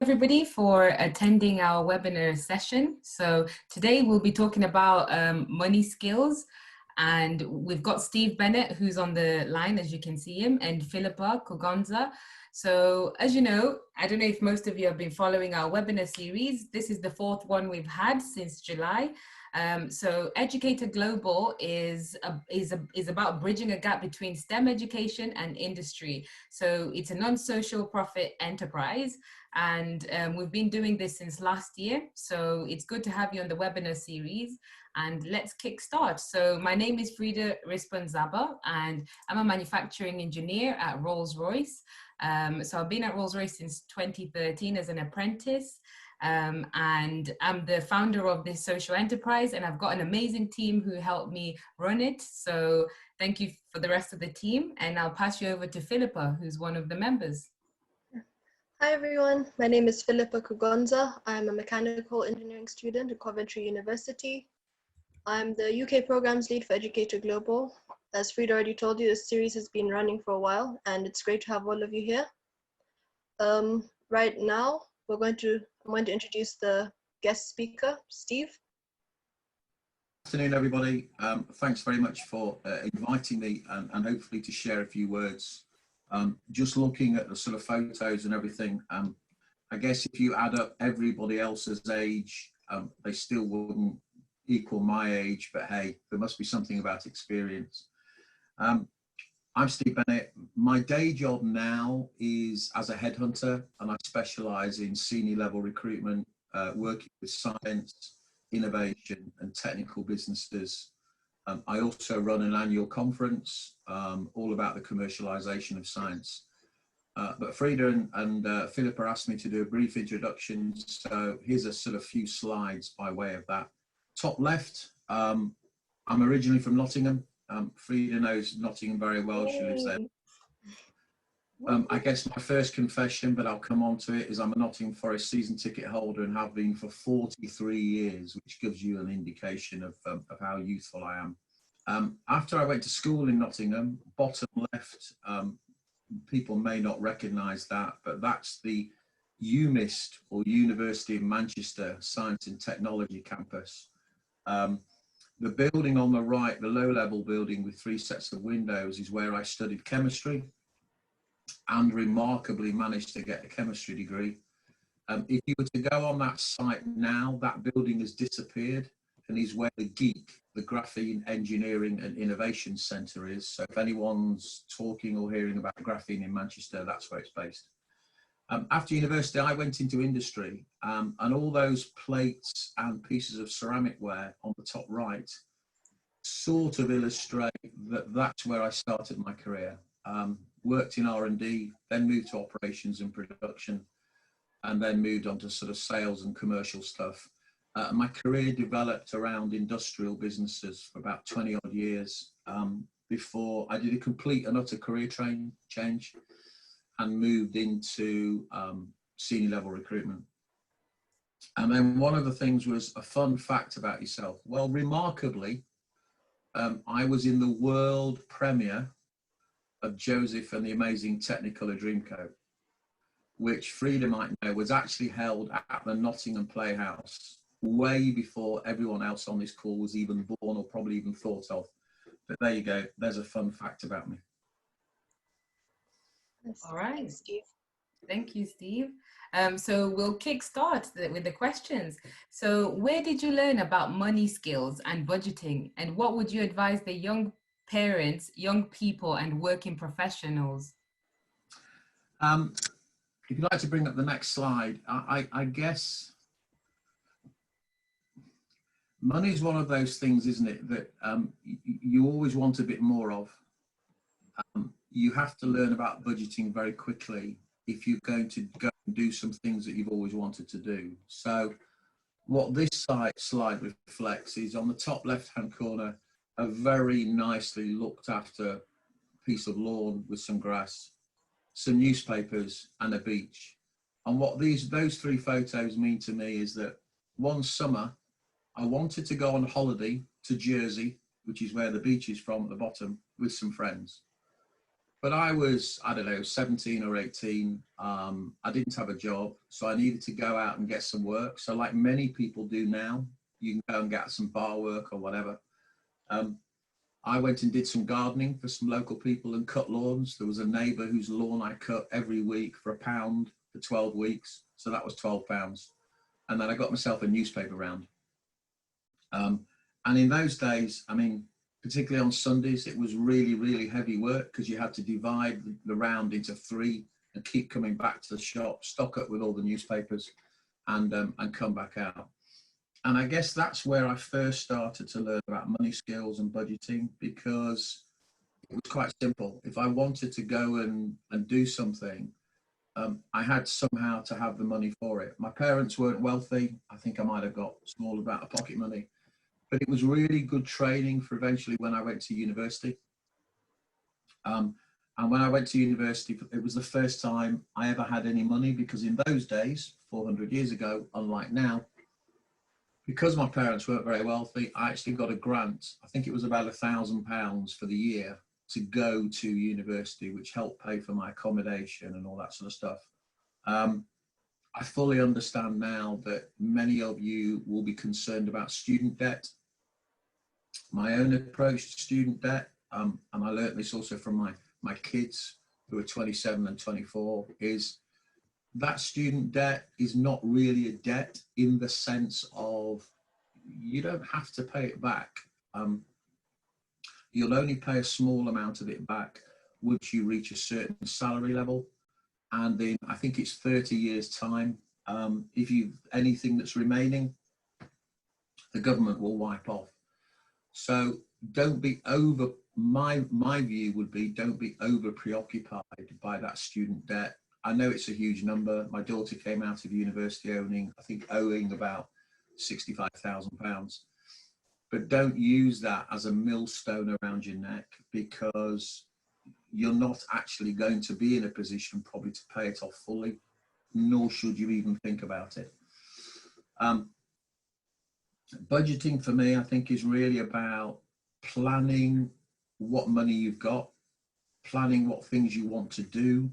Everybody for attending our webinar session. So today we'll be talking about money skills, and we've got Steve Bennet who's on the line, as you can see him, and Philippa Kogonza. So as you know, I don't know if most of you have been following our webinar series. This is the fourth one we've had since July. So Edu-Cater Global is about bridging a gap between STEM education and industry. So it's a non-social profit enterprise, and we've been doing this since last year. So it's good to have you on the webinar series, and let's kickstart. So my name is Frida Risponzaba, and I'm a manufacturing engineer at Rolls-Royce. So I've been at Rolls-Royce since 2013 as an apprentice. And I'm the founder of this social enterprise, and I've got an amazing team who helped me run it. So thank you for the rest of the team, and I'll pass you over to Philippa, who's one of the members. Hi everyone, my name is Philippa Kogonza. I'm a mechanical engineering student at Coventry University. I'm the UK programs lead for Edu-Cater Global. As Frida already told you, this series has been running for a while, and it's great to have all of you here. Right now, I'm going to introduce the guest speaker, Steve. Good afternoon, everybody. Thanks very much for inviting me and hopefully to share a few words. Just looking at the sort of photos and everything, I guess if you add up everybody else's age, they still wouldn't equal my age, but hey, there must be something about experience. I'm Steve Bennet. My day job now is as a headhunter, and I specialise in senior level recruitment, working with science, innovation and technical businesses. I also run an annual conference all about the commercialisation of science. But Frida and Philippa asked me to do a brief introduction, so here's a sort of few slides by way of that. Top left, I'm originally from Nottingham. Frida knows Nottingham very well, she lives there. I guess my first confession, but I'll come on to it, is I'm a Nottingham Forest season ticket holder and have been for 43 years, which gives you an indication of how youthful I am. After I went to school in Nottingham, bottom left, people may not recognise that, but that's the UMIST, or University of Manchester Science and Technology campus. The building on the right, the low-level building with 3 sets of windows, is where I studied chemistry and remarkably managed to get a chemistry degree. If you were to go on that site now, that building has disappeared and is where the GEEK, the Graphene Engineering and Innovation Centre, is. So if anyone's talking or hearing about graphene in Manchester, that's where it's based. After university, I went into industry, and all those plates and pieces of ceramic ware on the top right sort of illustrate that that's where I started my career. Worked in R&D, then moved to operations and production, and then moved on to sort of sales and commercial stuff. My career developed around industrial businesses for about 20 odd years before I did a complete and utter career change and moved into senior level recruitment. And then one of the things was a fun fact about yourself. Well, remarkably, I was in the world premiere of Joseph and the Amazing Technicolor Dreamcoat, which Frida might know was actually held at the Nottingham Playhouse way before everyone else on this call was even born or probably even thought of. But there you go, there's a fun fact about me. All right. Thanks, Steve. Thank you, Steve. So we'll kickstart with the questions. So where did you learn about money skills and budgeting? And what would you advise the young parents, young people and working professionals? If you'd like to bring up the next slide, I guess money is one of those things, isn't it, that you always want a bit more of. You have to learn about budgeting very quickly if you're going to go and do some things that you've always wanted to do. So what this slide reflects is, on the top left-hand corner, a very nicely looked after piece of lawn with some grass, some newspapers and a beach. And what those 3 photos mean to me is that one summer I wanted to go on holiday to Jersey, which is where the beach is from at the bottom, with some friends. But I was, I don't know, 17 or 18. I didn't have a job, so I needed to go out and get some work. So like many people do now, you can go and get some bar work or whatever. I went and did some gardening for some local people and cut lawns. There was a neighbour whose lawn I cut every week for £1 for 12 weeks. So that was £12. And then I got myself a newspaper round. And in those days, I mean, particularly on Sundays, it was really, really heavy work because you had to divide the round into 3 and keep coming back to the shop, stock up with all the newspapers and come back out. And I guess that's where I first started to learn about money skills and budgeting, because it was quite simple. If I wanted to go and do something, I had somehow to have the money for it. My parents weren't wealthy. I think I might have got a small amount of pocket money, but it was really good training for eventually when I went to university. And when I went to university, it was the first time I ever had any money, because in those days, 400 years ago, unlike now, because my parents weren't very wealthy, I actually got a grant. I think it was about £1,000 for the year to go to university, which helped pay for my accommodation and all that sort of stuff. I fully understand now that many of you will be concerned about student debt. My own approach to student debt, and I learned this also from my kids who are 27 and 24, is that student debt is not really a debt in the sense of you don't have to pay it back. You'll only pay a small amount of it back once you reach a certain salary level. And in, I think it's 30 years time, if you've anything that's remaining, the government will wipe off. So don't be over, my view would be, don't be over preoccupied by that student debt. I know it's a huge number. My daughter came out of university owing about £65,000. But don't use that as a millstone around your neck, because you're not actually going to be in a position probably to pay it off fully, nor should you even think about it. Budgeting for me, I think, is really about planning what money you've got, planning what things you want to do,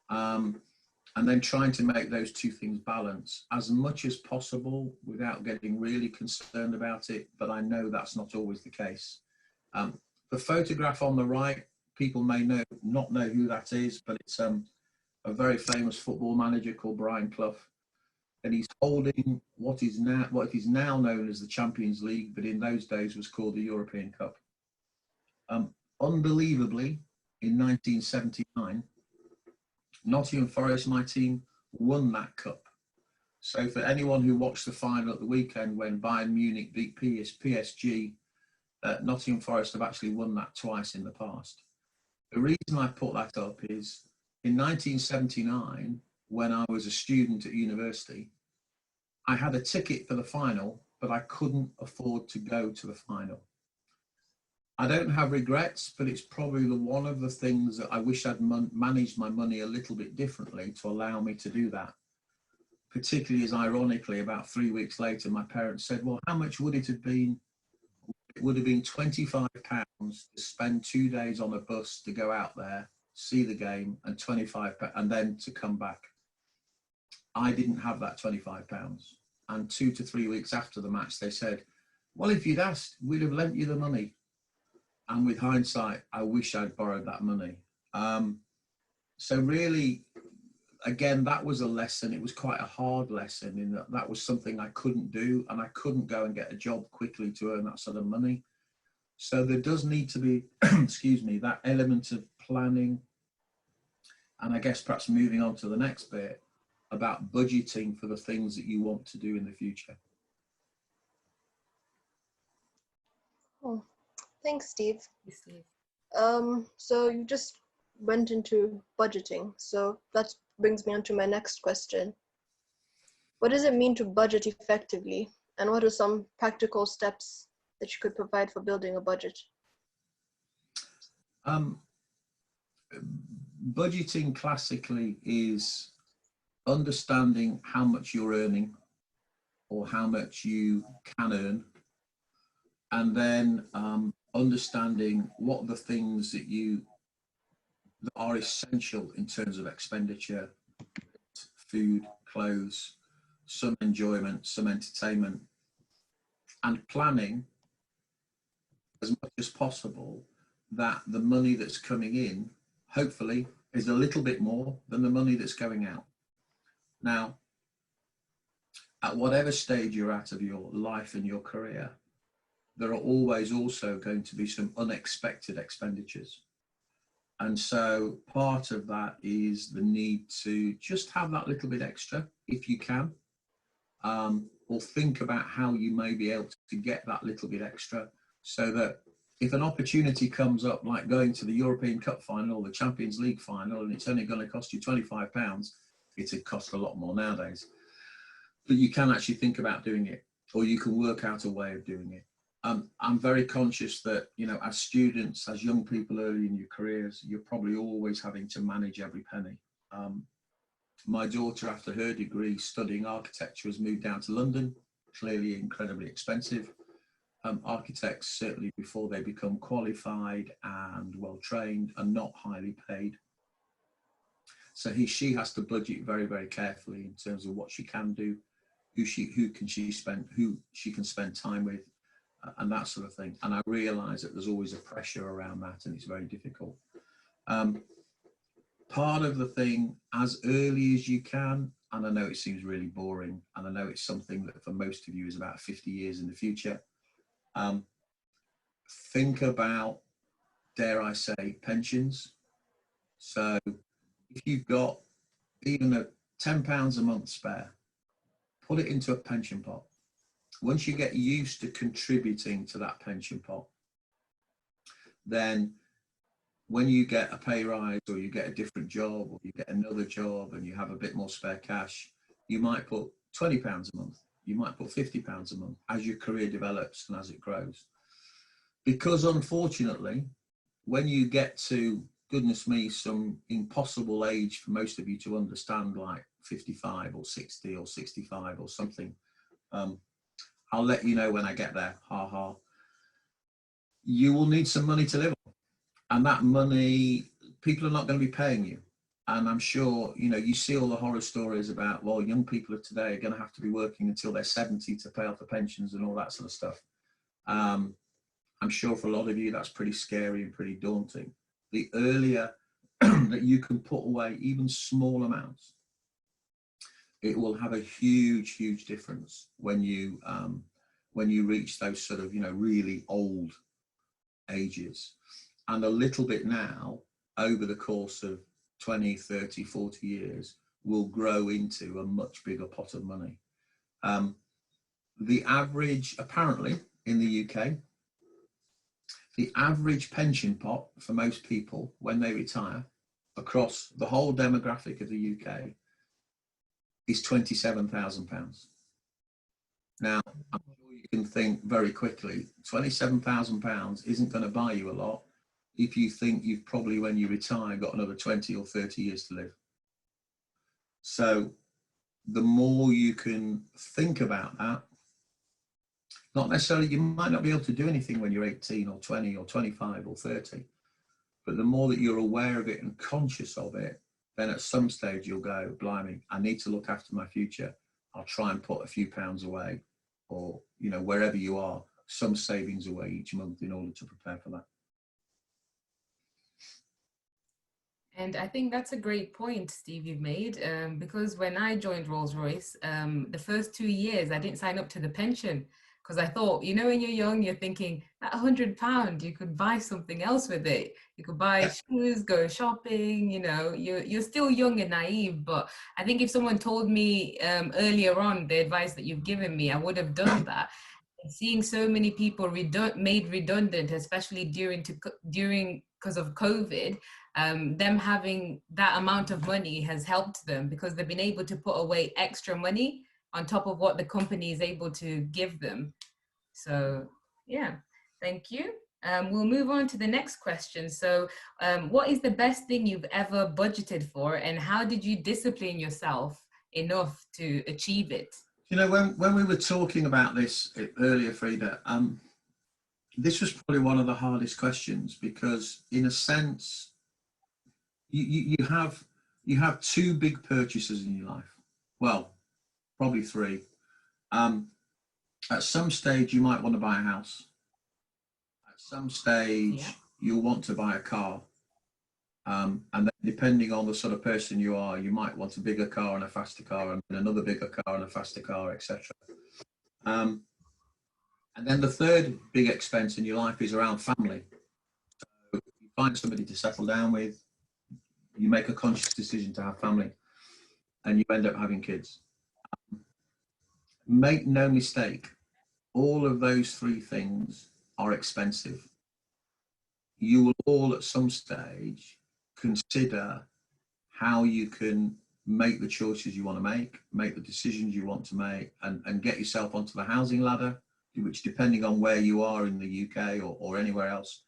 and then trying to make those two things balance as much as possible without getting really concerned about it. But I know that's not always the case. The photograph on the right, people may not know who that is, but it's a very famous football manager called Brian Clough. And he's holding what is now known as the Champions League, but in those days was called the European Cup. Unbelievably, in 1979, Nottingham Forest, my team, won that cup. So for anyone who watched the final at the weekend when Bayern Munich beat PSG, Nottingham Forest have actually won that twice in the past. The reason I put that up is in 1979, when I was a student at university, I had a ticket for the final, but I couldn't afford to go to the final. I don't have regrets, but it's probably one of the things that I wish I'd managed my money a little bit differently to allow me to do that. Particularly as ironically, about 3 weeks later, my parents said, well, how much would it have been? It would have been £25 to spend 2 days on a bus to go out there, see the game, and £25, and then to come back. I didn't have that £25. And 2 to 3 weeks after the match, they said, well, if you'd asked, we'd have lent you the money. And with hindsight, I wish I'd borrowed that money. So really, again, that was a lesson. It was quite a hard lesson in that that was something I couldn't do, and I couldn't go and get a job quickly to earn that sort of money. So there does need to be, excuse me, that element of planning. And I guess perhaps moving on to the next bit about budgeting for the things that you want to do in the future. Oh, thanks, Steve. Yes, Steve. So you just went into budgeting. So that brings me on to my next question. What does it mean to budget effectively? And what are some practical steps that you could provide for building a budget? Budgeting classically is understanding how much you're earning or how much you can earn, and then understanding what the things that that are essential in terms of expenditure: food, clothes, some enjoyment, some entertainment, and planning as much as possible that the money that's coming in, hopefully, is a little bit more than the money that's going out. Now, at whatever stage you're at of your life and your career, there are always also going to be some unexpected expenditures. And so part of that is the need to just have that little bit extra if you can, or think about how you may be able to get that little bit extra, so that if an opportunity comes up, like going to the European Cup final or the Champions League final, and it's only going to cost you £25, it'd cost a lot more nowadays, but you can actually think about doing it, or you can work out a way of doing it. I'm very conscious that, you know, as students, as young people early in your careers, you're probably always having to manage every penny. My daughter, after her degree studying architecture, has moved down to London, clearly incredibly expensive. Architects, certainly before they become qualified and well trained, are not highly paid. So she has to budget very, very carefully in terms of what she can do, who she can spend time with, and that sort of thing. And I realise that there's always a pressure around that, and it's very difficult. Part of the thing, as early as you can, and I know it seems really boring, and I know it's something that for most of you is about 50 years in the future, think about, dare I say, pensions. So if you've got even a £10 a month spare, put it into a pension pot. Once you get used to contributing to that pension pot, then when you get a pay rise, or you get a different job, or you get another job and you have a bit more spare cash, you might put £20 a month, you might put £50 a month as your career develops and as it grows. Because unfortunately, when you get to, goodness me, some impossible age for most of you to understand, like 55 or 60 or 65 or something, I'll let you know when I get there, ha ha. You will need some money to live on. And that money, people are not going to be paying you. And I'm sure, you know, you see all the horror stories about, well, young people of today are going to have to be working until they're 70 to pay off the pensions and all that sort of stuff. I'm sure for a lot of you, that's pretty scary and pretty daunting. The earlier that you can put away even small amounts, it will have a huge, huge difference when you reach those sort of, you know, really old ages. And a little bit now, over the course of 20, 30, 40 years, will grow into a much bigger pot of money. The average, apparently, in the UK, the average pension pot for most people when they retire across the whole demographic of the UK is £27,000. Now, I'm sure you can think very quickly, £27,000 isn't going to buy you a lot if you think you've probably, when you retire, got another 20 or 30 years to live. So the more you can think about that, not necessarily, you might not be able to do anything when you're 18 or 20 or 25 or 30, but the more that you're aware of it and conscious of it, then at some stage you'll go, blimey, I need to look after my future. I'll try and put a few pounds away, or, you know, wherever you are, some savings away each month in order to prepare for that. And I think that's a great point, Steve, you've made, because when I joined Rolls-Royce, the first 2 years, I didn't sign up to the pension because I thought, you know, when you're young, you're thinking that £100, you could buy something else with it. You could buy shoes, go shopping, you know, you're still young and naive. But I think if someone told me earlier on the advice that you've given me, I would have done that. Seeing so many people made redundant, especially because of COVID, them having that amount of money has helped them because they've been able to put away extra money on top of what the company is able to give them. So yeah, thank you. We'll move on to the next question. So what is the best thing you've ever budgeted for, and how did you discipline yourself enough to achieve it? You know, when we were talking about this earlier, Frida, this was probably one of the hardest questions because, in a sense, you have two big purchases in your life. Well, probably three. At some stage, you might want to buy a house. At some stage, you'll want to buy a car. And then depending on the sort of person you are, you might want a bigger car and a faster car, and another bigger car and a faster car, etc. And then the third big expense in your life is around family. So you find somebody to settle down with, you make a conscious decision to have family, and you end up having kids. Make no mistake, all of those three things are expensive. You will all at some stage consider how you can make the choices you want to make the decisions you want to make, and get yourself onto the housing ladder, which, depending on where you are in the UK or anywhere else,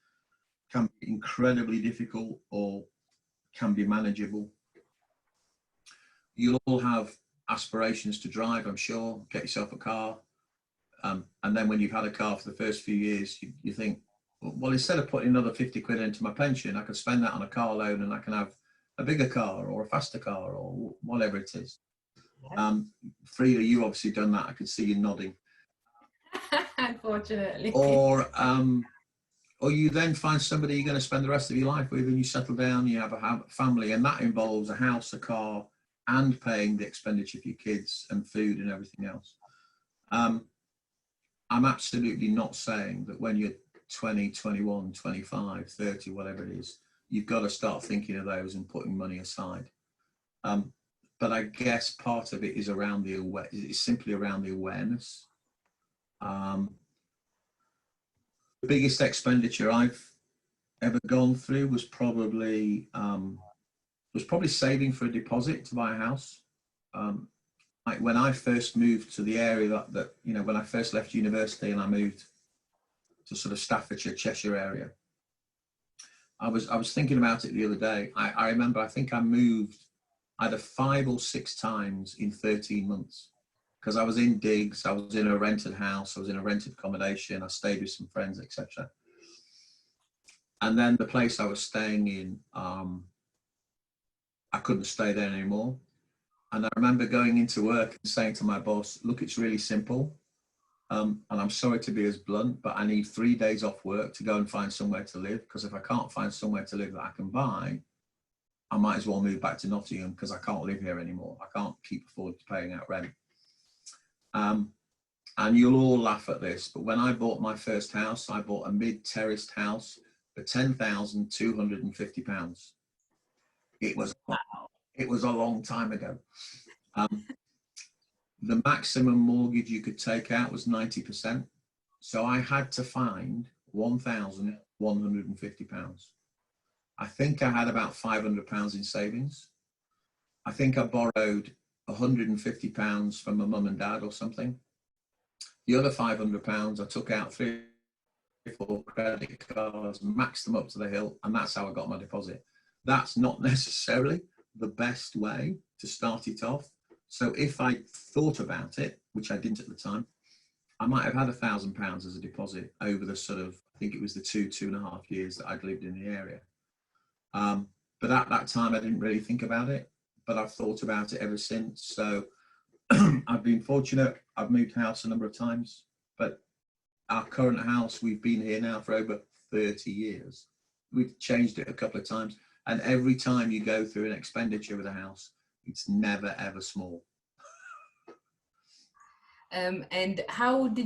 can be incredibly difficult or can be manageable. You'll all have aspirations to drive, I'm sure, get yourself a car. And then when you've had a car for the first few years, you think, well, instead of putting another 50 quid into my pension, I could spend that on a car loan and I can have a bigger car or a faster car or whatever it is. Frida, you obviously done that. I could see you nodding. Unfortunately. Or you then find somebody you're going to spend the rest of your life with, and you settle down, you have a family, and that involves a house, a car, and paying the expenditure for your kids and food and everything else. I'm absolutely not saying that when you're 20, 21, 25, 30, whatever it is, you've got to start thinking of those and putting money aside. But I guess part of it is it's simply around the awareness. The biggest expenditure I've ever gone through was probably saving for a deposit to buy a house. Like when I first moved to the area that when I first left university and I moved to sort of Staffordshire, Cheshire area, I was thinking about it the other day. I remember, I think I moved either 5 or 6 times in 13 months because I was in digs, I was in a rented house, I was in a rented accommodation, I stayed with some friends, etc. And then the place I was staying in, I couldn't stay there anymore. And I remember going into work and saying to my boss, look, it's really simple. And I'm sorry to be as blunt, but I need 3 days off work to go and find somewhere to live. Because if I can't find somewhere to live that I can buy, I might as well move back to Nottingham because I can't live here anymore. I can't keep affording paying out rent. And you'll all laugh at this, but when I bought my first house, I bought a mid-terraced house for £10,250. It was a long time ago. The maximum mortgage you could take out was 90%. So I had to find £1,150. I think I had about £500 in savings. I think I borrowed £150 from my mum and dad or something. The other £500 I took out 3 or 4 credit cards, maxed them up to the hill, and that's how I got my deposit. That's not necessarily the best way to start it off. So if I thought about it, which I didn't at the time, I might have had £1,000 as a deposit over the sort of, I think it was the 2.5 years that I'd lived in the area. But at that time, I didn't really think about it, but I've thought about it ever since. So I've been fortunate. I've moved house a number of times, but our current house, we've been here now for over 30 years. We've changed it a couple of times. And every time you go through an expenditure with a house, it's never, ever small. And how would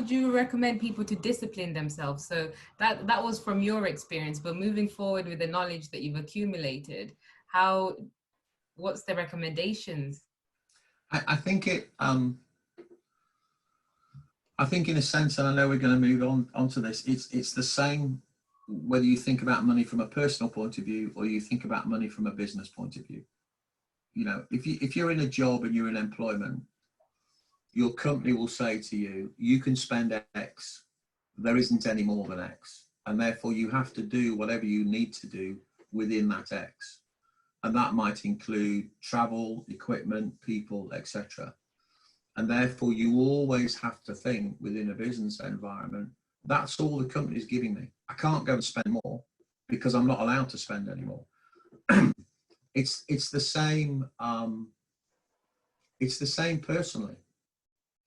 you recommend people to discipline themselves? So that was from your experience, but moving forward with the knowledge that you've accumulated, what's the recommendations? I think in a sense, and I know we're going to move onto this, it's the same whether you think about money from a personal point of view or you think about money from a business point of view. You know, if you're in a job and you're in employment, your company will say to you, you can spend X, there isn't any more than X. And therefore you have to do whatever you need to do within that X. And that might include travel, equipment, people, etc. And therefore you always have to think within a business environment, that's all the company's giving me. I can't go and spend more because I'm not allowed to spend any more. it's the same. It's the same personally.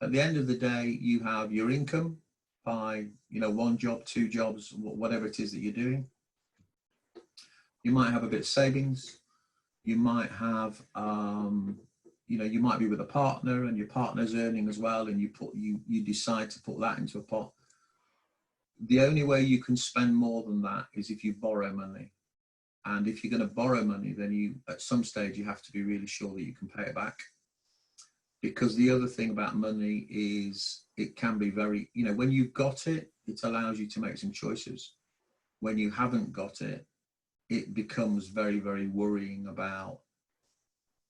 At the end of the day, you have your income by, you know, one job, two jobs, whatever it is that you're doing. You might have a bit of savings. You might have, you know, you might be with a partner and your partner's earning as well, and you decide to put that into a pot. The only way you can spend more than that is if you borrow money. And if you're going to borrow money, then you, at some stage, you have to be really sure that you can pay it back. Because the other thing about money is it can be very, you know, when you've got it, it allows you to make some choices. When you haven't got it, it becomes very, very worrying about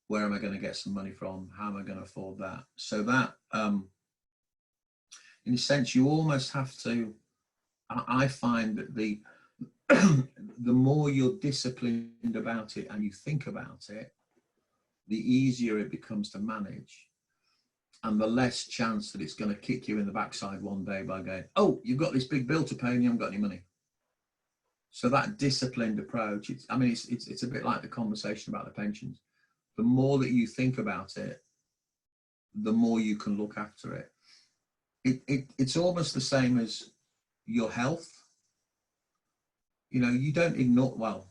where am I going to get some money from? How am I going to afford that? So that, in a sense, you almost have to, I find that the more you're disciplined about it and you think about it, the easier it becomes to manage, and the less chance that it's going to kick you in the backside one day by going, oh, you've got this big bill to pay and you haven't got any money. So that disciplined approach, it's a bit like the conversation about the pensions. The more that you think about it, the more you can look after it. It's almost the same as your health. You know, you don't ignore, well,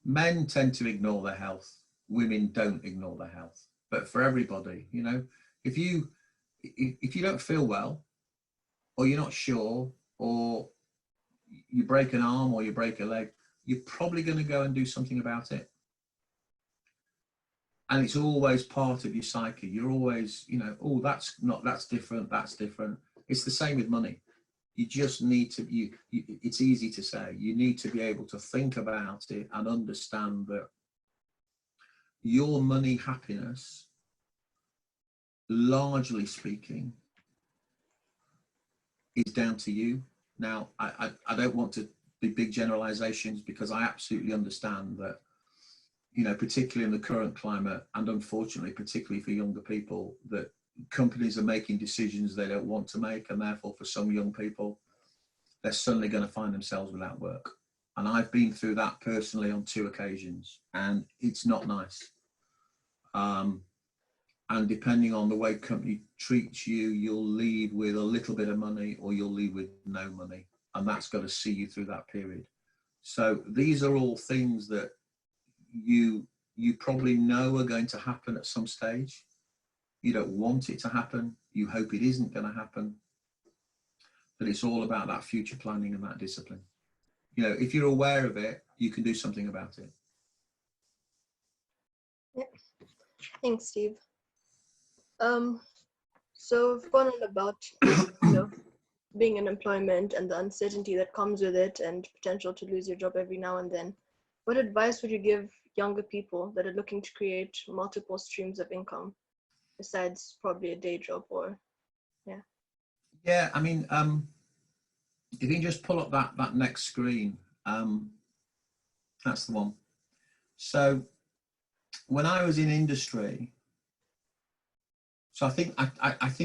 men tend to ignore their health. Women don't ignore their health. But for everybody, you know, if you don't feel well, or you're not sure, or you break an arm or you break a leg, you're probably going to go and do something about it. And it's always part of your psyche. You're always, you know, oh, that's different, that's different. It's the same with money. You just need to, it's easy to say, you need to be able to think about it and understand that your money happiness, largely speaking, is down to you. Now, I don't want to be big generalizations, because I absolutely understand that, you know, particularly in the current climate, and unfortunately, particularly for younger people, that companies are making decisions they don't want to make, and therefore for some young people, they're suddenly going to find themselves without work. And I've been through that personally on 2 occasions, and it's not nice. And depending on the way company treats you, you'll leave with a little bit of money or you'll leave with no money. And that's got to see you through that period. So these are all things that you probably know are going to happen at some stage. You don't want it to happen. You hope it isn't going to happen. But it's all about that future planning and that discipline. You know, if you're aware of it, you can do something about it. Yep. Thanks, Steve. So we've gone on about, you know, being in employment and the uncertainty that comes with it and potential to lose your job every now and then. What advice would you give younger people that are looking to create multiple streams of income besides probably a day job? Or Yeah, I mean, if you can just pull up that next screen, that's the one. So when I was in industry, so I think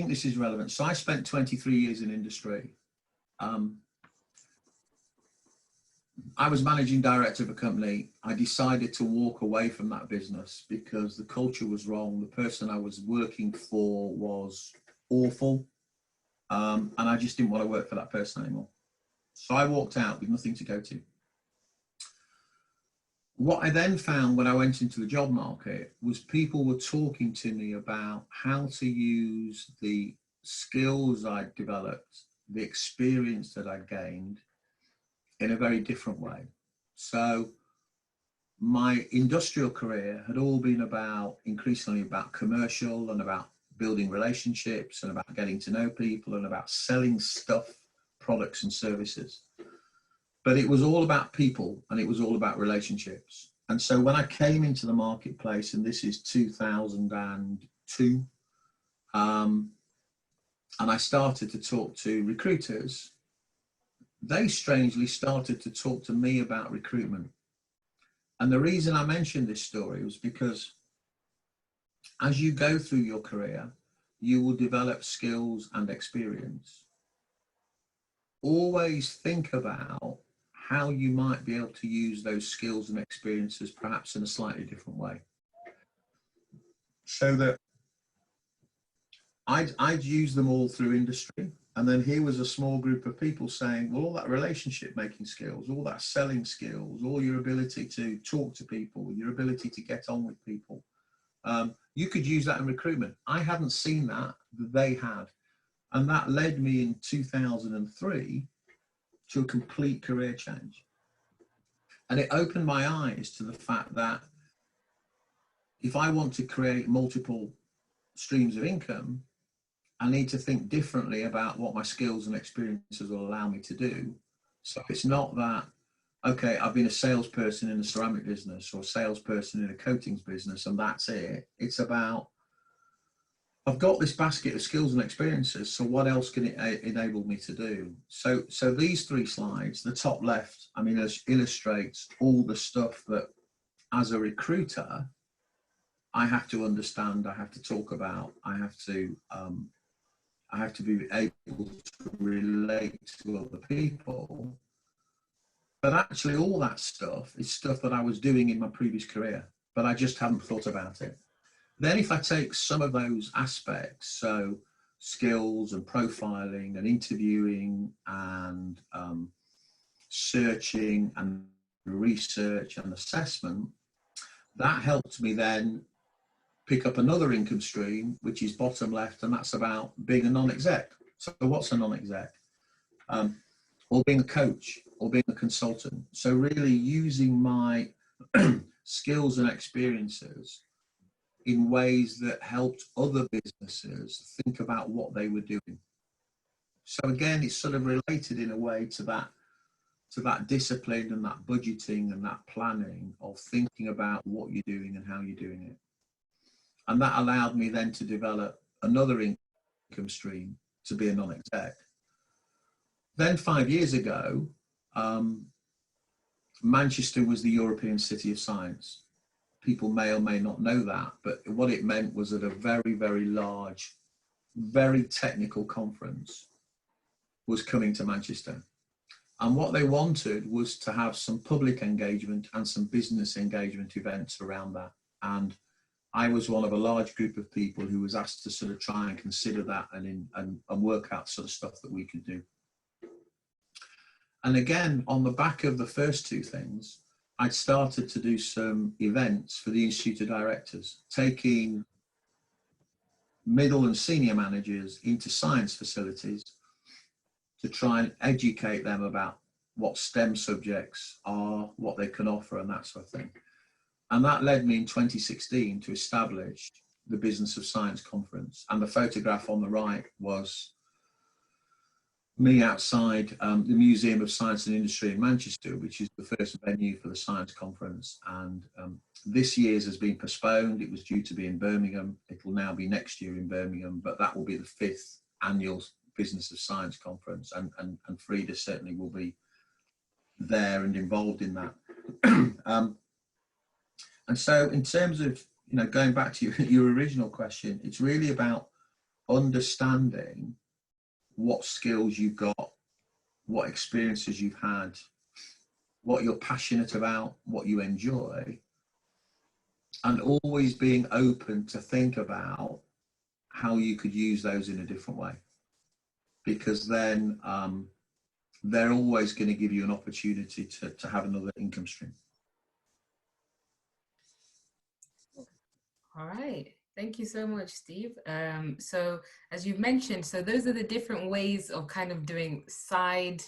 this is relevant. So I spent 23 years in industry. I was managing director of a company. I decided to walk away from that business because the culture was wrong. The person I was working for was awful. And I just didn't want to work for that person anymore. So I walked out with nothing to go to. What I then found when I went into the job market was people were talking to me about how to use the skills I'd developed, the experience that I'd gained, in a very different way. So my industrial career had all been increasingly about commercial and about building relationships and about getting to know people and about selling stuff, products and services. But it was all about people and it was all about relationships. And so when I came into the marketplace, and this is 2002, and I started to talk to recruiters, they strangely started to talk to me about recruitment. And the reason I mentioned this story was because as you go through your career, you will develop skills and experience. Always think about how you might be able to use those skills and experiences perhaps in a slightly different way. So that I'd use them all through industry. And then here was a small group of people saying, well, all that relationship making skills, all that selling skills, all your ability to talk to people, your ability to get on with people, you could use that in recruitment. I hadn't seen that they had. And that led me in 2003 to a complete career change. And it opened my eyes to the fact that if I want to create multiple streams of income, I need to think differently about what my skills and experiences will allow me to do. So it's not that, okay, I've been a salesperson in a ceramic business or a salesperson in a coatings business and that's it. It's about, I've got this basket of skills and experiences, so what else can it enable me to do? So these 3 slides, the top left, I mean, illustrates all the stuff that as a recruiter, I have to understand, I have to talk about, I have to be able to relate to other people. But actually all that stuff is stuff that I was doing in my previous career, but I just hadn't thought about it. Then if I take some of those aspects, so skills and profiling and interviewing and searching and research and assessment, that helped me then pick up another income stream, which is bottom left, and that's about being a non-exec. So what's a non-exec? Or being a coach or being a consultant. So really using my skills and experiences in ways that helped other businesses think about what they were doing. So again, it's sort of related in a way to that discipline and that budgeting and that planning of thinking about what you're doing and how you're doing it. And that allowed me then to develop another income stream to be a non-exec. Then 5 years ago, Manchester was the European City of Science. People may or may not know that, but what it meant was that a very, very large, very technical conference was coming to Manchester. And what they wanted was to have some public engagement and some business engagement events around that. And I was one of a large group of people who was asked to sort of try and consider that and work out sort of stuff that we could do. And again, on the back of the first 2 things, I'd started to do some events for the Institute of Directors, taking middle and senior managers into science facilities to try and educate them about what STEM subjects are, what they can offer, and that sort of thing. And that led me in 2016 to establish the Business of Science Conference. And the photograph on the right was me outside the Museum of Science and Industry in Manchester, which is the first venue for the science conference. And this year's has been postponed. It was due to be in Birmingham. It will now be next year in Birmingham, but that will be the 5th annual Business of Science Conference. And Frida certainly will be there and involved in that. And so in terms of, going back to your original question, it's really about understanding what skills you've got, what experiences you've had, what you're passionate about, what you enjoy, and always being open to think about how you could use those in a different way. Because then they're always going to give you an opportunity to have another income stream. All right. Thank you so much, Steve. So as you've mentioned, so those are the different ways of kind of doing side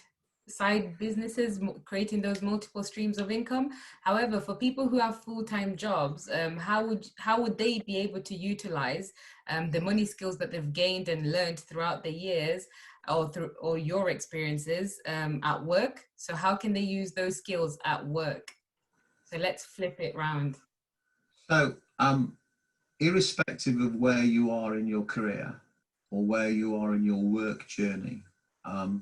businesses, creating those multiple streams of income. However, for people who have full-time jobs, how would they be able to utilize the money skills that they've gained and learned throughout the years or your experiences at work? So how can they use those skills at work? So let's flip it round. So irrespective of where you are in your career or where you are in your work journey, and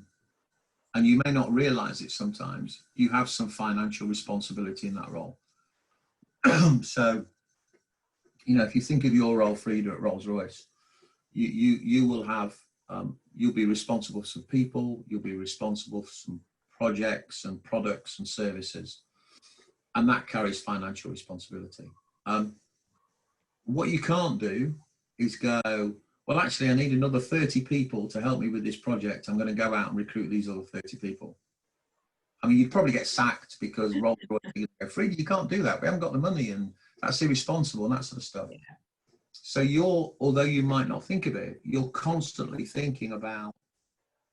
you may not realize it sometimes, you have some financial responsibility in that role. So, if you think of your role, Frida, at Rolls-Royce, you will have, you'll be responsible for some people, you'll be responsible for some projects and products and services, and that carries financial responsibility. What you can't do is go, well, actually, I need another 30 people to help me with this project. I'm going to go out and recruit these other 30 people. I mean, you'd probably get sacked because Rolls-Royce is going to go, Frida, you can't do that. We haven't got the money, and that's irresponsible and that sort of stuff. Yeah. So although you might not think of it, you're constantly thinking about,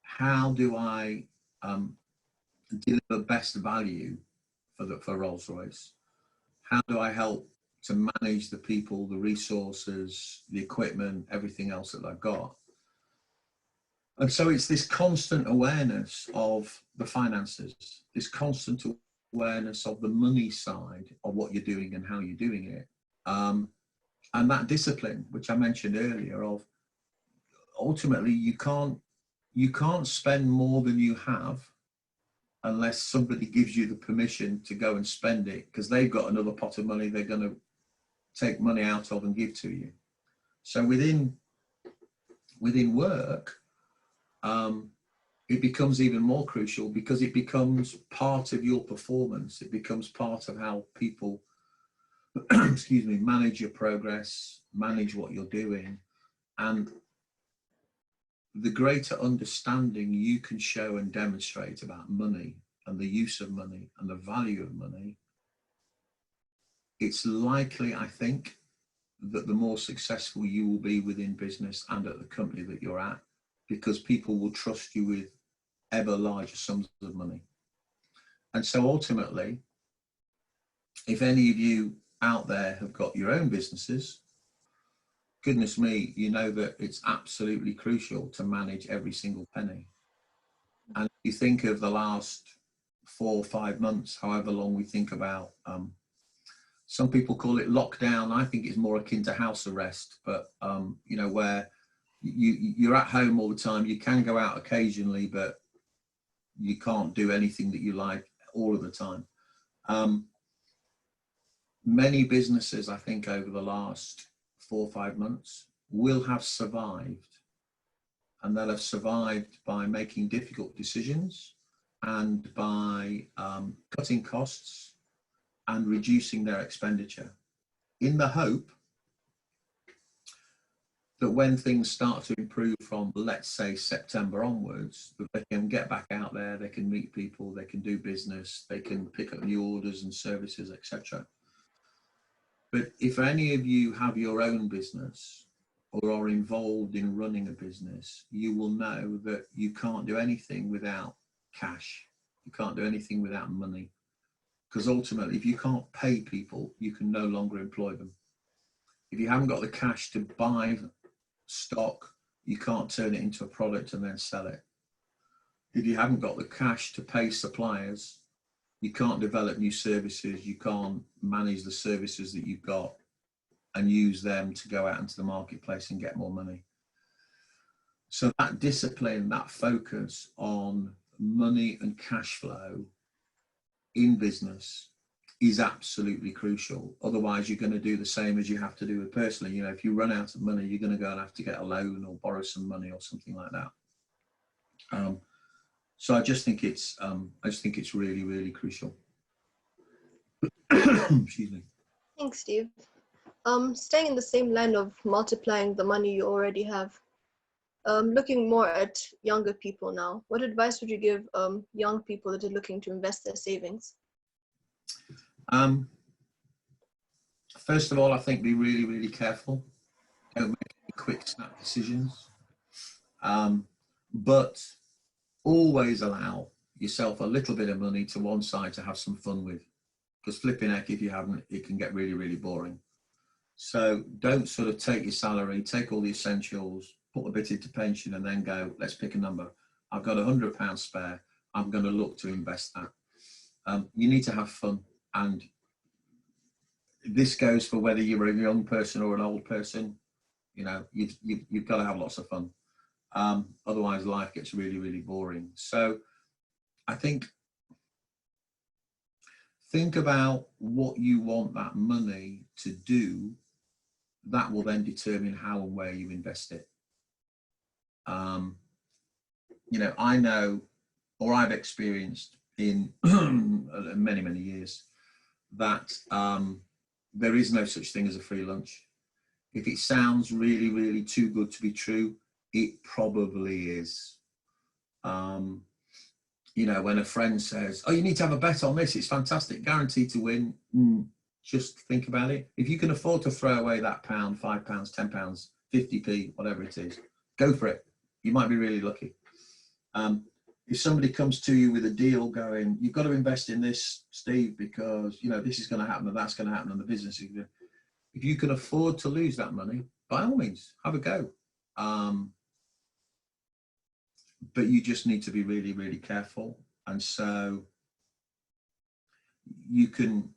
how do I deliver best value for Rolls-Royce? How do I help to manage the people, the resources, the equipment, everything else that I've got? And so it's this constant awareness of the finances, this constant awareness of the money side of what you're doing and how you're doing it. And that discipline, which I mentioned earlier, of ultimately you can't spend more than you have unless somebody gives you the permission to go and spend it, because they've got another pot of money they're going to take money out of and give to you. So within work, it becomes even more crucial, because it becomes part of your performance. It becomes part of how people, excuse me, manage your progress, manage what you're doing. And the greater understanding you can show and demonstrate about money and the use of money and the value of money, it's likely, I think, that the more successful you will be within business and at the company that you're at, because people will trust you with ever larger sums of money. And so ultimately, if any of you out there have got your own businesses, goodness me, you know that it's absolutely crucial to manage every single penny. And if you think of the last 4 or 5 months, however long we think about, some people call it lockdown. I think it's more akin to house arrest, but you know, where you're at home all the time. You can go out occasionally, but you can't do anything that you like all of the time. Many businesses, I think, over the last 4 or 5 months will have survived, and they'll have survived by making difficult decisions and by cutting costs and reducing their expenditure, in the hope that when things start to improve from, let's say, September onwards, that they can get back out there, they can meet people, they can do business, they can pick up new orders and services, etc. But if any of you have your own business or are involved in running a business, you will know that you can't do anything without cash. You can't do anything without money. Because ultimately, if you can't pay people, you can no longer employ them. If you haven't got the cash to buy stock, you can't turn it into a product and then sell it. If you haven't got the cash to pay suppliers, you can't develop new services, you can't manage the services that you've got and use them to go out into the marketplace and get more money. So that discipline, that focus on money and cash flow in business is absolutely crucial. Otherwise, you're going to do the same as you have to do with personally. You know, if you run out of money, you're going to go and have to get a loan or borrow some money or something like that. So I just think it's really, really crucial. Excuse me. Thanks, Steve. Staying in the same line of multiplying the money you already have, looking more at younger people now, what advice would you give young people that are looking to invest their savings? First of all, I think be really, really careful. Don't make any quick snap decisions. But always allow yourself a little bit of money to one side to have some fun with. Because flipping heck, if you haven't, it can get really, really boring. So don't sort of take your salary, take all the essentials, put a bit into pension and then go, let's pick a number. I've got £100 spare. I'm going to look to invest that. You need to have fun. And this goes for whether you're a young person or an old person. You know, you've got to have lots of fun. Otherwise life gets really, really boring. So I think about what you want that money to do. That will then determine how and where you invest it. You know, I know or I've experienced in many, many years, that there is no such thing as a free lunch. If it sounds really, really too good to be true, it probably is. You know, when a friend says, oh, you need to have a bet on this, it's fantastic, guaranteed to win. Just think about it. If you can afford to throw away that £1, £5, £10, 50p, whatever it is, go for it. You might be really lucky. If somebody comes to you with a deal going, you've got to invest in this, Steve, because, you know, this is going to happen and that's going to happen and the business is going to... If you can afford to lose that money, by all means, have a go. But you just need to be really, really careful. And so you can,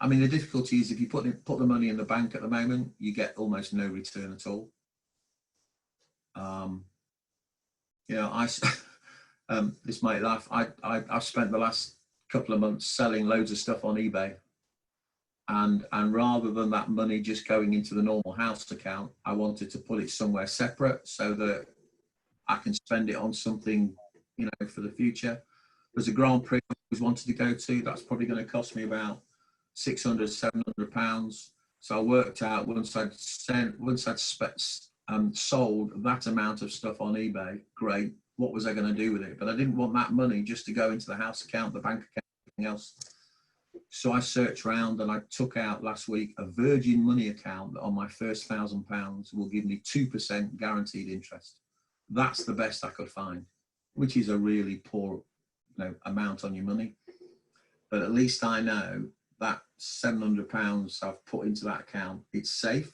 I mean, the difficulty is if you put the money in the bank at the moment, you get almost no return at all. You know, this might laugh. I've spent the last couple of months selling loads of stuff on eBay. And rather than that money just going into the normal house account, I wanted to put it somewhere separate so that I can spend it on something, you know, for the future. There's a Grand Prix I always wanted to go to. That's probably going to cost me about £600, £700. So I worked out once I'd sold that amount of stuff on eBay, great. What was I going to do with it? But I didn't want that money just to go into the house account, the bank account, everything else. So I searched around and I took out last week a Virgin Money account that on my first £1,000 will give me 2% guaranteed interest. That's the best I could find, which is a really poor, you know, amount on your money. But at least I know that £700 I've put into that account, it's safe.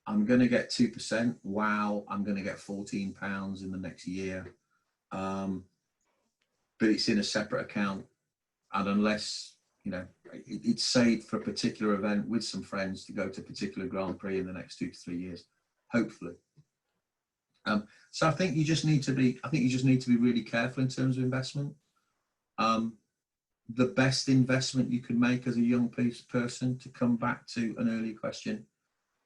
I'm going to get 2%. Wow, I'm going to get £14 in the next year. But it's in a separate account. And unless, you know, it's saved for a particular event with some friends to go to a particular Grand Prix in the next 2 to 3 years, hopefully. So I think you just need to be, really careful in terms of investment. The best investment you can make as a young person, to come back to an earlier question,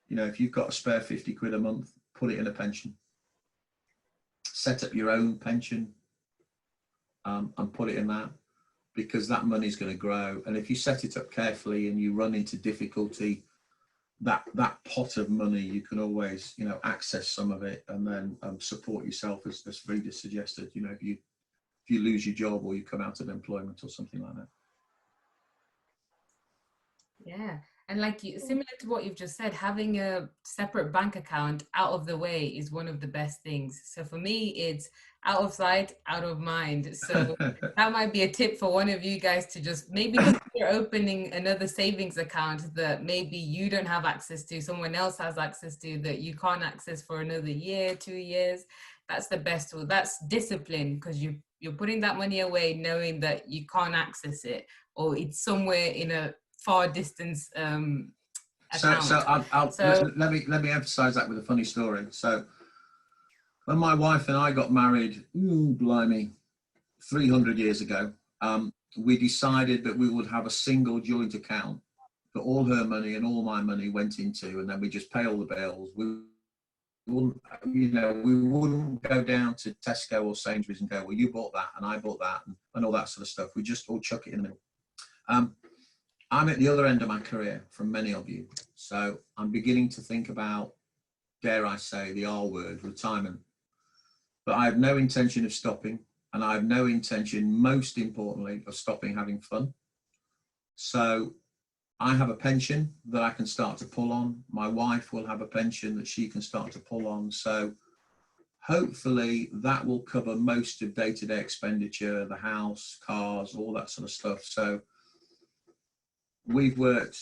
you know, if you've got a spare 50 quid a month, put it in a pension. Set up your own pension and put it in that, because that money's going to grow. And if you set it up carefully and you run into difficulty, that pot of money, you can always, you know, access some of it and then support yourself, as Frida suggested. You know, if you lose your job or you come out of employment or something like that. Yeah, and similar to what you've just said, having a separate bank account out of the way is one of the best things. So for me, it's out of sight, out of mind. So that might be a tip for one of you guys to just maybe you're opening another savings account that maybe you don't have access to, someone else has access to, that you can't access for another year, 2 years. That's the best tool. That's discipline, because you're putting that money away knowing that you can't access it, or it's somewhere in a far distance account. Let me emphasize that with a funny story. So when my wife and I got married, blimey, 300 years ago, we decided that we would have a single joint account that all her money and all my money went into, and then we just pay all the bills. We wouldn't go down to Tesco or Sainsbury's and go, well, you bought that and I bought that and all that sort of stuff. We just all chuck it in the middle. I'm at the other end of my career from many of you. So I'm beginning to think about, dare I say, the R word, retirement. But I have no intention of stopping, and I have no intention, most importantly, of stopping having fun. So I have a pension that I can start to pull on. My wife will have a pension that she can start to pull on. So hopefully that will cover most of day-to-day expenditure, the house, cars, all that sort of stuff. So we've worked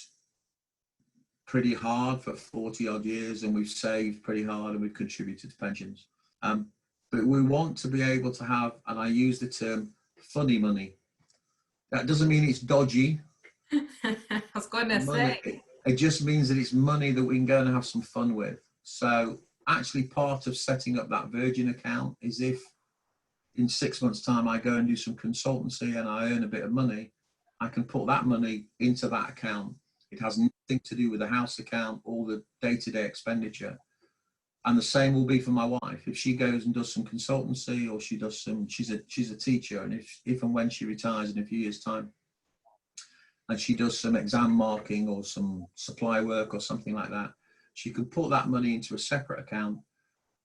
pretty hard for 40 odd years, and we've saved pretty hard, and we've contributed to pensions. But we want to be able to have, and I use the term funny money. That doesn't mean it's dodgy. I was going to say. It just means that it's money that we can go and have some fun with. So actually part of setting up that Virgin account is if in 6 months' time I go and do some consultancy and I earn a bit of money, I can put that money into that account. It has nothing to do with the house account or the day-to-day expenditure. And the same will be for my wife. If she goes and does some consultancy, or she does some, she's a teacher, and if and when she retires in a few years' time, and she does some exam marking or some supply work or something like that, she could put that money into a separate account.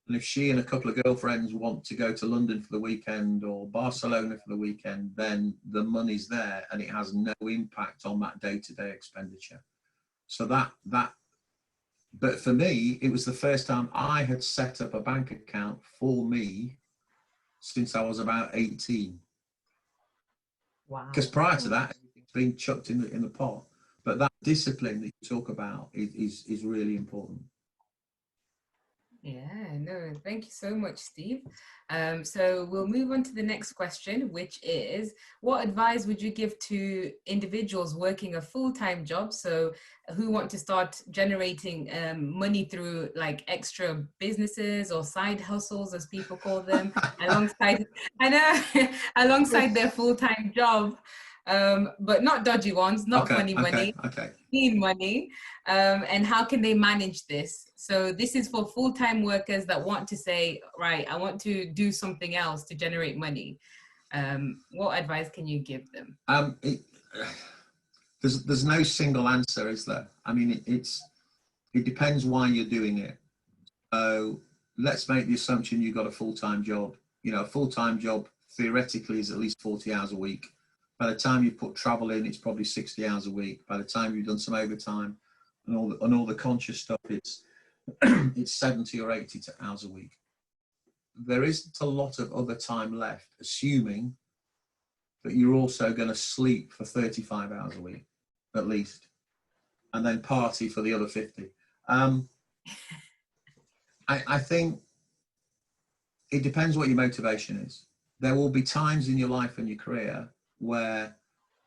And if she and a couple of girlfriends want to go to London for the weekend or Barcelona for the weekend, then the money's there and it has no impact on that day-to-day expenditure. So but for me, it was the first time I had set up a bank account for me since I was about 18. Wow. Because prior to that, everything's been chucked in the pot. But that discipline that you talk about is really important. Yeah, no, thank you so much, Steve. So we'll move on to the next question, which is, what advice would you give to individuals working a full-time job? So who want to start generating money through like extra businesses or side hustles, as people call them, alongside, I know, alongside their full-time job, but not dodgy ones, not funny money. Clean money, and how can they manage this? So this is for full-time workers that want to say, right, I want to do something else to generate money. What advice can you give them? There's no single answer, is there? I mean, it depends why you're doing it. So let's make the assumption you've got a full-time job. You know, a full-time job theoretically is at least 40 hours a week. By the time you put travel in, it's probably 60 hours a week. By the time you've done some overtime and all the conscious stuff, it's 70 or 80 hours a week. There isn't a lot of other time left, assuming that you're also going to sleep for 35 hours a week, at least, and then party for the other 50. I think it depends what your motivation is. There will be times in your life and your career where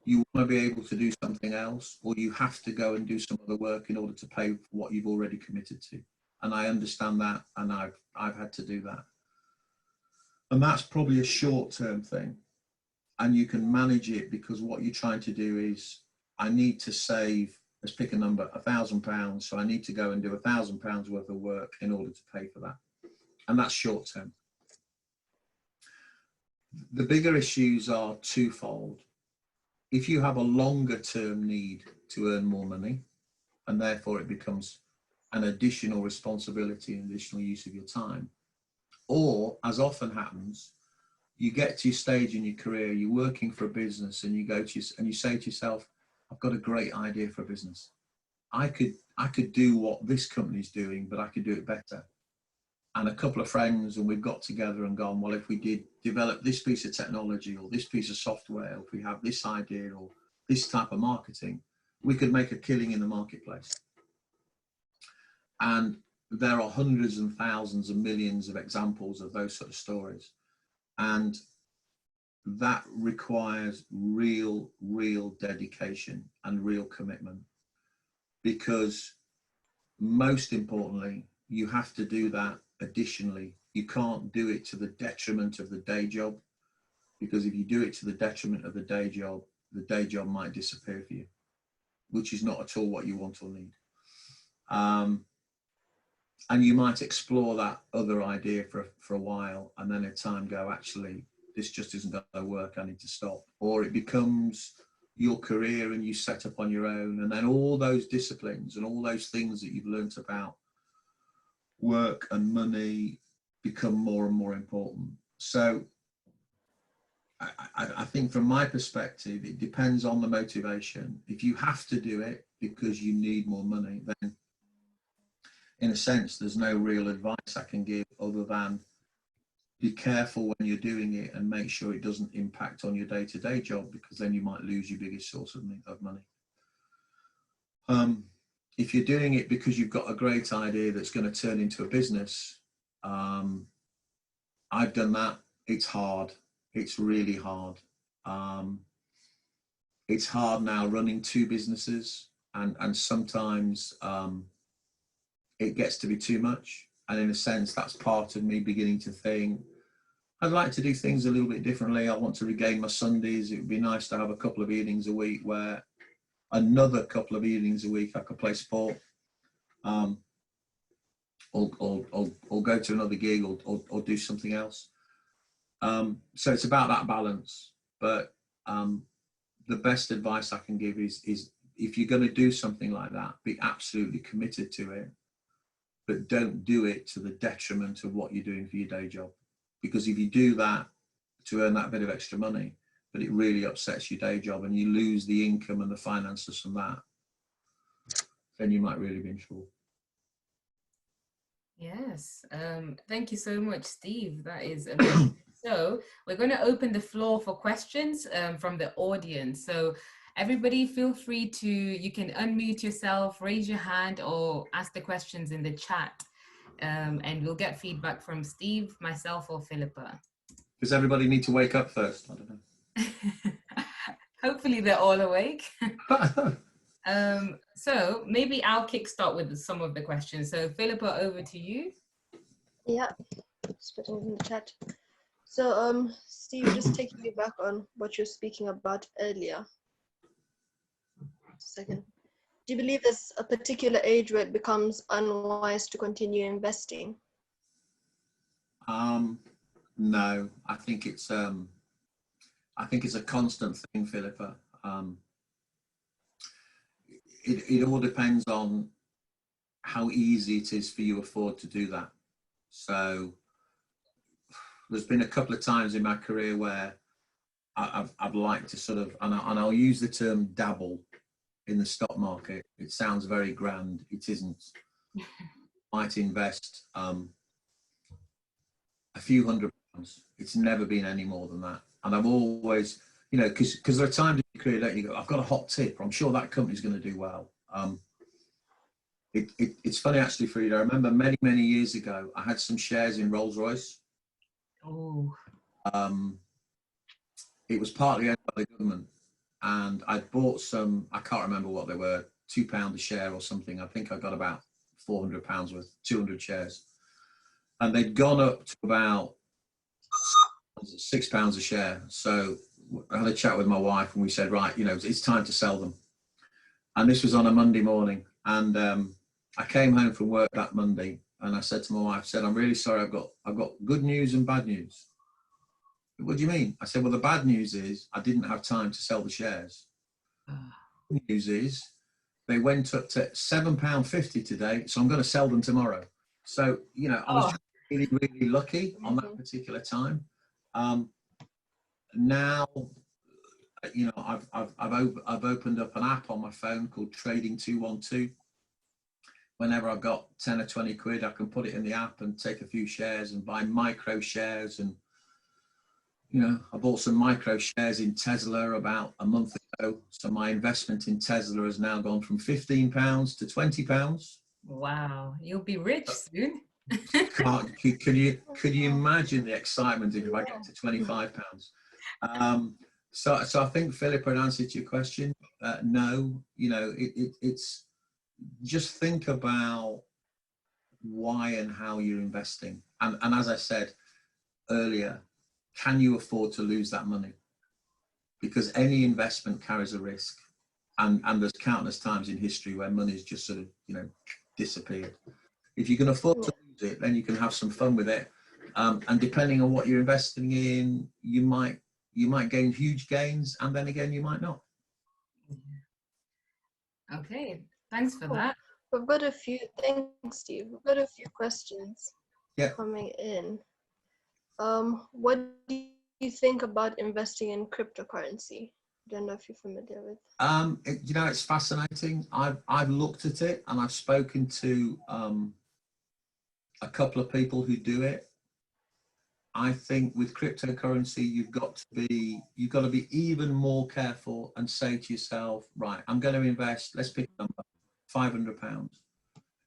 you want to be able to do something else, or you have to go and do some other work in order to pay for what you've already committed to. And I understand that, and I've had to do that. And that's probably a short-term thing. And you can manage it because what you're trying to do is, I need to save, let's pick a number, £1,000. So I need to go and do £1,000 worth of work in order to pay for that. And that's short-term. The bigger issues are twofold. If you have a longer term need to earn more money, and therefore it becomes an additional responsibility and additional use of your time, or as often happens, you get to your stage in your career, you're working for a business, and you say to yourself, I've got a great idea for a business. I could do what this company's doing, but I could do it better. And a couple of friends, and we've got together and gone, well, if we did develop this piece of technology or this piece of software, or if we have this idea or this type of marketing, we could make a killing in the marketplace. And there are hundreds and thousands and millions of examples of those sort of stories. And that requires real dedication and real commitment, because most importantly, you have to do that additionally. You can't do it to the detriment of the day job, because if you do it to the detriment of the day job might disappear for you, which is not at all what you want or need. And you might explore that other idea for a while, and then in time go, actually, this just isn't going to work, I need to stop. Or it becomes your career and you set up on your own, and then all those disciplines and all those things that you've learnt about work and money become more and more important. So I think from my perspective, it depends on the motivation. If you have to do it because you need more money, then in a sense, there's no real advice I can give other than be careful when you're doing it and make sure it doesn't impact on your day-to-day job, because then you might lose your biggest source of money. If you're doing it because you've got a great idea that's going to turn into a business, I've done that. It's hard. It's really hard. It's hard now running two businesses, and sometimes it gets to be too much. And in a sense, that's part of me beginning to think, I'd like to do things a little bit differently. I want to regain my Sundays. It would be nice to have a couple of evenings a week where another couple of evenings a week I could play sport. or go to another gig or do something else. So it's about that balance. But the best advice I can give is if you're going to do something like that, be absolutely committed to it, but don't do it to the detriment of what you're doing for your day job. Because if you do that to earn that bit of extra money, but it really upsets your day job and you lose the income and the finances from that, then you might really be in trouble. Yes, thank you so much, Steve. That is amazing. So we're going to open the floor for questions from the audience. So everybody feel free to, you can unmute yourself, raise your hand, or ask the questions in the chat. And we'll get feedback from Steve, myself, or Philippa. Does everybody need to wake up first? I don't know. Hopefully they're all awake. So maybe I'll kickstart with some of the questions. So Philippa, over to you. Yeah, just putting it in the chat. So, Steve, just taking you back on what you're speaking about earlier. Second, do you believe there's a particular age where it becomes unwise to continue investing? No, I think it's a constant thing, Philippa. It all depends on how easy it is for you to afford to do that. So there's been a couple of times in my career where I've liked to sort of, and I'll use the term dabble in the stock market. It sounds very grand. It isn't. Might invest a few £100. It's never been any more than that. And I've always, you know, because there are times in your career that you go, I've got a hot tip, or I'm sure that company's going to do well. It's funny actually, Frida. I remember many years ago, I had some shares in Rolls-Royce. Oh. It was partly owned by the government, and I bought some. I can't remember what they were, £2 a share or something. I think I got about £400 worth, 200 shares, and they'd gone up to about £6 a share. So I had a chat with my wife, and we said, right, you know, it's time to sell them. And this was on a Monday morning, and I came home from work that Monday, and I said to my wife, I'm really sorry, I've got good news and bad news. What do you mean? I said, well, the bad news is I didn't have time to sell the shares. The good news is they went up to £7.50 today, so I'm going to sell them tomorrow. So, you know, I was really lucky on that particular time. Now, you know, I've opened up an app on my phone called Trading 212. Whenever I've got 10 or 20 quid, I can put it in the app and take a few shares and buy micro shares. And, you know, I bought some micro shares in Tesla about a month ago. So my investment in Tesla has now gone from £15 to £20. Wow, you'll be rich soon. Could you imagine the excitement if I get to £25? So I think, Philip, in answer to your question, no, you know, it's just think about why and how you're investing. And as I said earlier, can you afford to lose that money? Because any investment carries a risk. And there's countless times in history where money's just sort of, you know, disappeared. If you can afford to lose it, then you can have some fun with it. And depending on what you're investing in, you might gain huge gains, and then again, you might not. Okay, thanks for that. We've got a few, thanks, Steve. We've got a few questions coming in. What do you think about investing in cryptocurrency? I don't know if you're familiar with. You know, it's fascinating. I've looked at it, and I've spoken to a couple of people who do it. I think with cryptocurrency, you've got to be even more careful and say to yourself, right, I'm going to invest, let's pick a number, £500.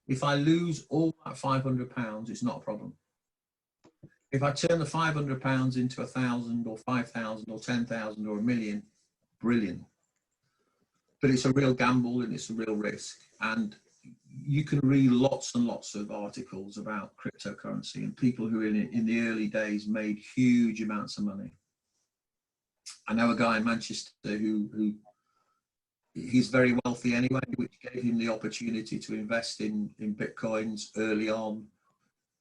If I lose all that £500, it's not a problem. If I turn the £500 into 1,000 or 5,000 or 10,000 or 1,000,000, brilliant. But it's a real gamble and it's a real risk. And you can read lots and lots of articles about cryptocurrency and people who in the early days made huge amounts of money. I know a guy in Manchester who he's very wealthy anyway, which gave him the opportunity to invest in Bitcoins early on,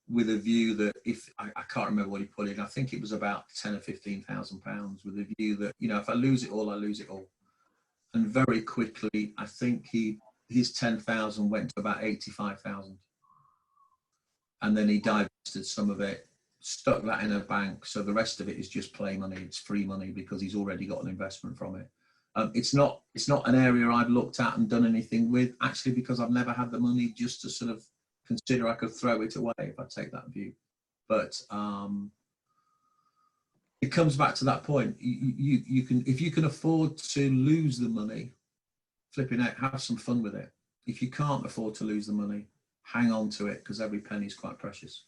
with a view that if I can't remember what he put in, I think it was about 10 or 15,000 pounds, with a view that, you know, if I lose it all, I lose it all. And very quickly, I think his 10,000 went to about 85,000, and then he divested some of it, stuck that in a bank. So the rest of it is just play money. It's free money because he's already got an investment from it. It's not an area I've looked at and done anything with, actually, because I've never had the money just to sort of consider I could throw it away if I take that view. But it comes back to that point. You can, if you can afford to lose the money, flipping out, have some fun with it. If you can't afford to lose the money, hang on to it, because every penny is quite precious.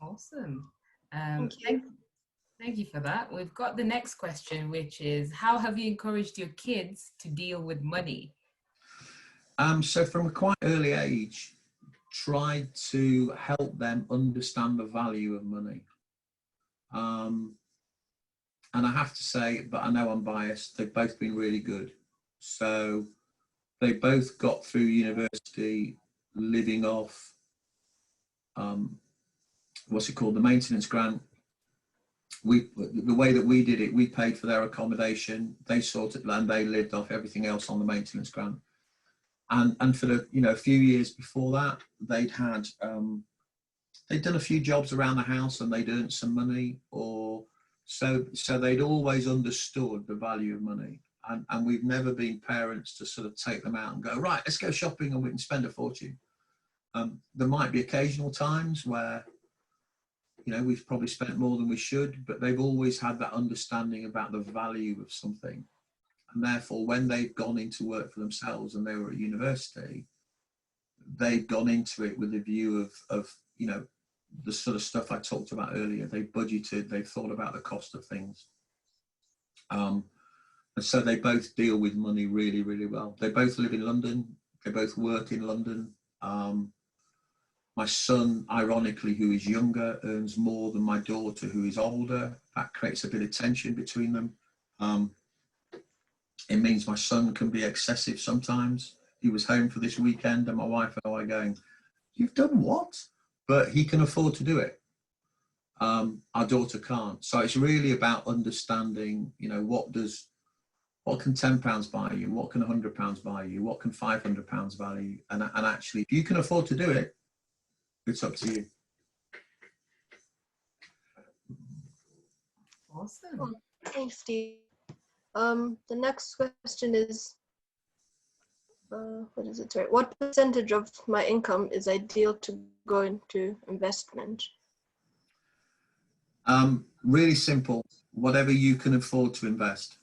Awesome. Thank you for that. We've got the next question, which is, how have you encouraged your kids to deal with money? So from a quite early age, tried to help them understand the value of money. And I have to say, but I know I'm biased, they've both been really good. So they both got through university living off, what's it called, the maintenance grant. The way that we did it, we paid for their accommodation, they sorted, and they lived off everything else on the maintenance grant. And for the, you know, a few years before that, they'd done a few jobs around the house and they'd earned some money, or so they'd always understood the value of money. And we've never been parents to sort of take them out and go, right, let's go shopping and we can spend a fortune. There might be occasional times where, you know, we've probably spent more than we should, but they've always had that understanding about the value of something. And therefore, when they've gone into work for themselves and they were at university, they've gone into it with a view of, you know, the sort of stuff I talked about earlier. They budgeted, they've thought about the cost of things. And so they both deal with money really, really well. They both live in London. They both work in London. My son, ironically, who is younger, earns more than my daughter, who is older. That creates a bit of tension between them. It means my son can be excessive sometimes. He was home for this weekend and my wife and I are going, you've done what? But he can afford to do it. Our daughter can't. So it's really about understanding, you know, what can £10 buy you? What can £100 buy you? What can £500 value? And actually, if you can afford to do it, it's up to you. Awesome. Thanks, Steve. The next question is, what is it? Sorry. What percentage of my income is ideal to go into investment? Really simple. Whatever you can afford to invest.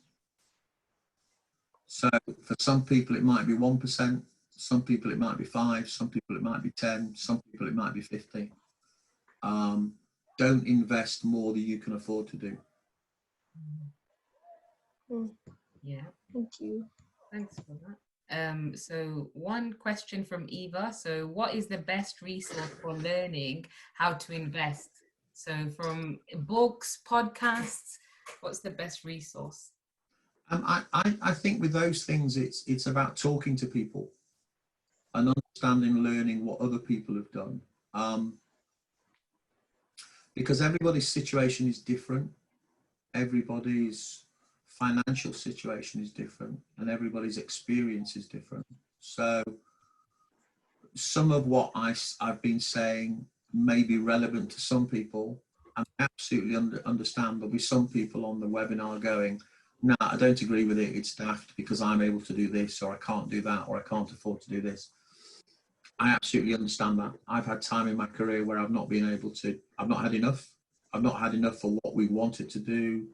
So for some people, it might be 1%. Some people, it might be 5. Some people, it might be 10. Some people, it might be 50. Don't invest more than you can afford to do. Yeah. Thank you. Thanks for that. So one question from Eva. So what is the best resource for learning how to invest? So from books, podcasts, what's the best resource? I think with those things, it's about talking to people and understanding, learning what other people have done. Because everybody's situation is different. Everybody's financial situation is different and everybody's experience is different. So some of what I've been saying may be relevant to some people, and I absolutely understand there'll be some people on the webinar going, no, I don't agree with it, it's daft because I'm able to do this, or I can't do that, or I can't afford to do this. I absolutely understand that. I've had time in my career where I've not been able to, I've not had enough. I've not had enough for what we wanted to do.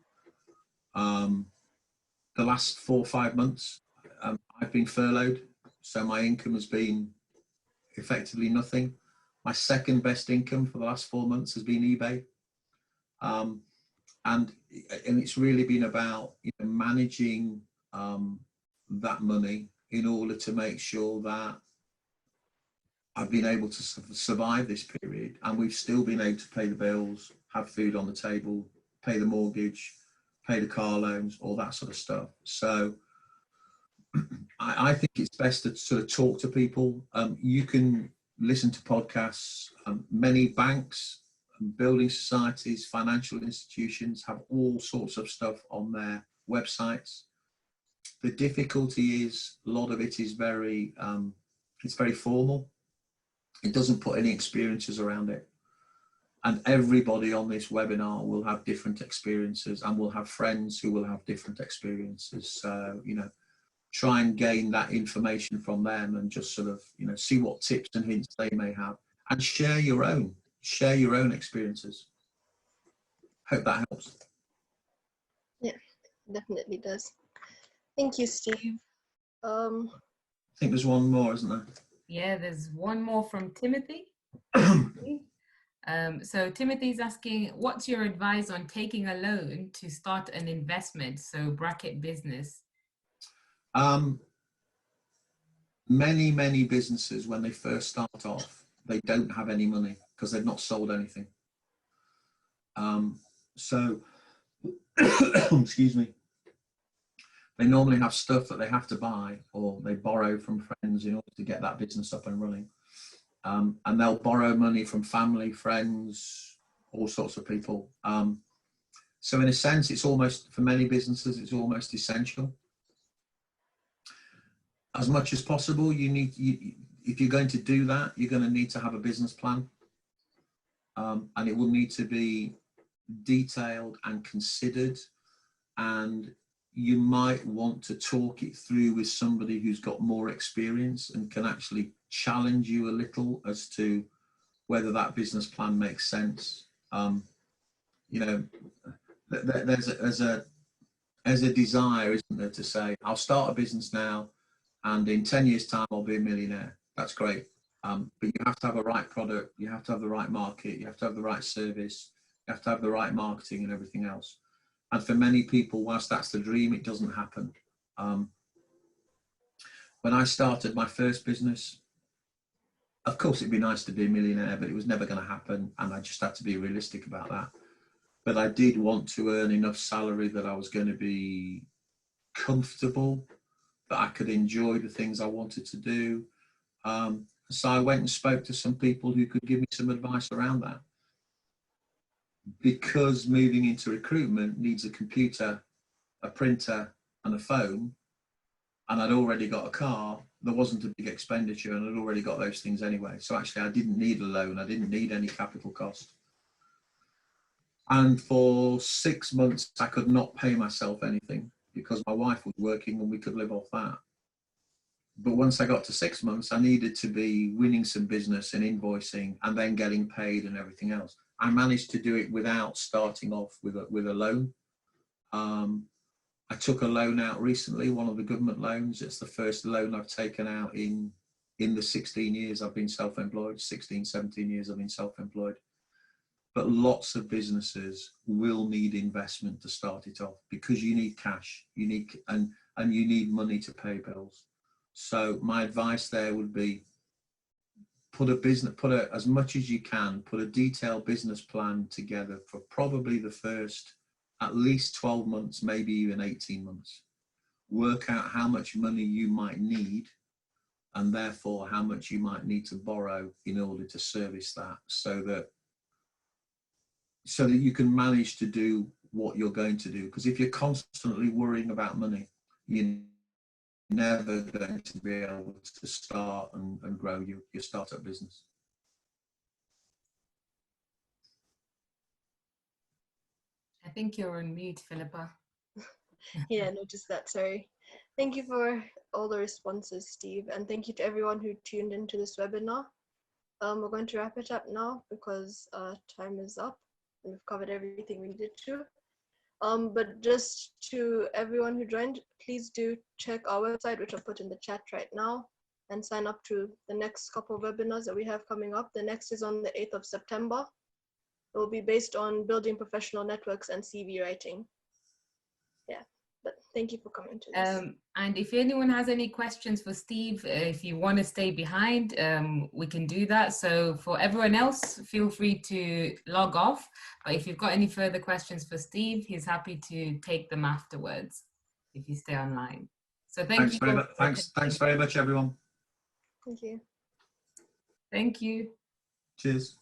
The last 4 or 5 months, I've been furloughed, so my income has been effectively nothing. My second best income for the last 4 months has been eBay. And it's really been about, you know, managing that money in order to make sure that I've been able to survive this period, and we've still been able to pay the bills, have food on the table, pay the mortgage, pay the car loans, all that sort of stuff. So I think it's best to sort of talk to people. You can listen to podcasts. Many banks, building societies, financial institutions have all sorts of stuff on their websites. The difficulty is a lot of it is it's very formal. It doesn't put any experiences around it. And everybody on this webinar will have different experiences, and will have friends who will have different experiences. So, you know, try and gain that information from them, and just sort of, you know, see what tips and hints they may have, and share your own experiences. Hope that helps. Yeah, definitely does. Thank you, Steve. I think there's one more, isn't there? Yeah, there's one more from Timothy. So Timothy's asking, what's your advice on taking a loan to start an investment? So bracket business. Many businesses, when they first start off, they don't have any money because they've not sold anything. So, excuse me, they normally have stuff that they have to buy, or they borrow from friends in order to get that business up and running. And they'll borrow money from family, friends, all sorts of people. So in a sense, it's almost, for many businesses, it's almost essential. As much as possible, if you're going to do that, you're going to need to have a business plan. And it will need to be detailed and considered, and you might want to talk it through with somebody who's got more experience and can actually challenge you a little as to whether that business plan makes sense. You know, there's a desire, isn't there, to say, I'll start a business now, and in 10 years' time, I'll be a millionaire. That's great. But you have to have a right product, you have to have the right market, you have to have the right service, you have to have the right marketing and everything else. And for many people, whilst that's the dream, it doesn't happen. When I started my first business, of course, it'd be nice to be a millionaire, but it was never going to happen. And I just had to be realistic about that. But I did want to earn enough salary that I was going to be comfortable, that I could enjoy the things I wanted to do. So I went and spoke to some people who could give me some advice around that. Because moving into recruitment needs a computer, a printer, and a phone, and I'd already got a car, there wasn't a big expenditure, and I'd already got those things anyway. So actually, I didn't need a loan. I didn't need any capital cost. And for 6 months, I could not pay myself anything because my wife was working and we could live off that. But once I got to 6 months, I needed to be winning some business and invoicing and then getting paid and everything else. I managed to do it without starting off with a loan. I took a loan out recently, one of the government loans. It's the first loan I've taken out in the 16 years I've been self-employed, 16, 17 years I've been self-employed. But lots of businesses will need investment to start it off because you need cash, and you need money to pay bills. So my advice there would be, put as much as you can, put a detailed business plan together for probably the first at least 12 months, maybe even 18 months. Work out how much money you might need, and therefore how much you might need to borrow in order to service that, so that you can manage to do what you're going to do. Because if you're constantly worrying about money, you're never going to be able to start and grow your startup business. I think you're on mute, Philippa. Yeah, I noticed that, sorry. Thank you for all the responses, Steve, and thank you to everyone who tuned into this webinar. We're going to wrap it up now because time is up and we've covered everything we needed to. But just to everyone who joined, please do check our website, which I'll put in the chat right now, and sign up to the next couple of webinars that we have coming up. The next is on the 8th of September. It will be based on building professional networks and CV writing. Yeah, but thank you for coming to this. And if anyone has any questions for Steve, if you want to stay behind, we can do that. So for everyone else, feel free to log off. But if you've got any further questions for Steve, he's happy to take them afterwards if you stay online. So thank you. Very much. Thanks very much, everyone. Thank you. Thank you. Cheers.